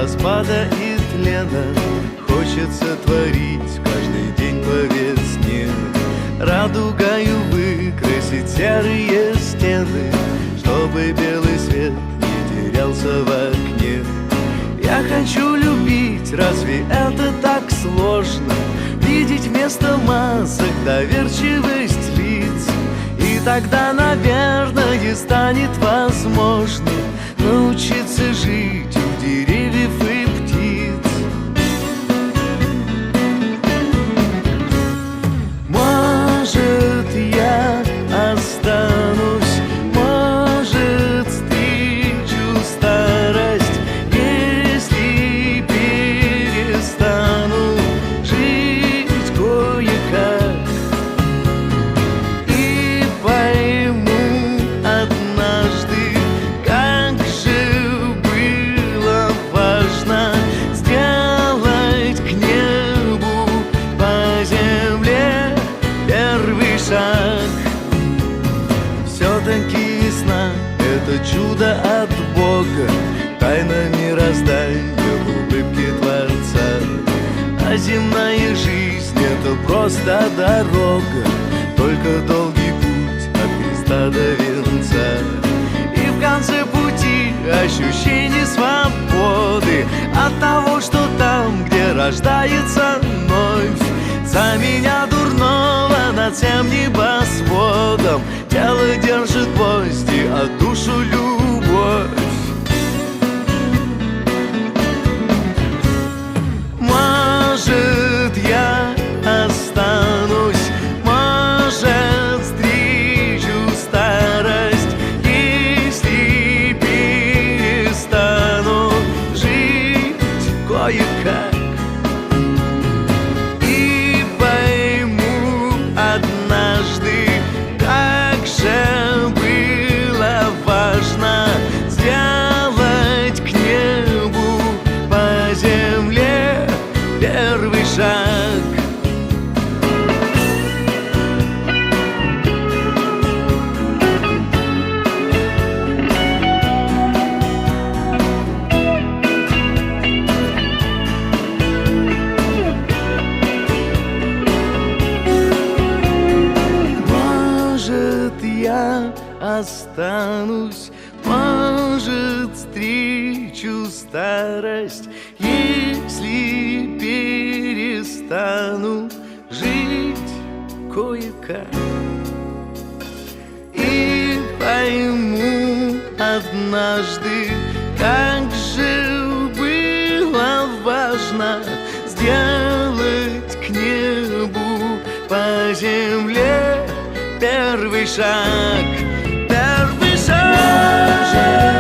распада и тлена хочется творить каждый день по весне. Радугою выкрасить серые стены, чтобы белый свет не терялся в окне. Я хочу любить, разве это так сложно? Видеть вместо масок доверчивость лиц. И тогда, наверное, станет возможно научиться жить у деревьев и птиц. Может, я останусь, может, встречу старость, если перестану жить кое-как. И пойму однажды, как же было важно сделать к небу по земле первый шаг. Все-таки весна — это чудо от Бога, тайна мироздания в улыбке Творца. А земная жизнь — это просто дорога, только долгий путь от креста до венца. И в конце пути ощущение свободы от того, что там, где рождается вновь. За меня дурного над всем небосводом тело держит гвозди, а душу любовь. Может, я останусь, может, встречу старость, если перестану жить кое-как. И пойму однажды, как же было важно сделать к небу по земле первый шаг. Может, я останусь, может, встречу старость, если перестану жить кое-как. И пойму однажды, как же было важно сделать к небу по земле первый шаг. Первый шаг.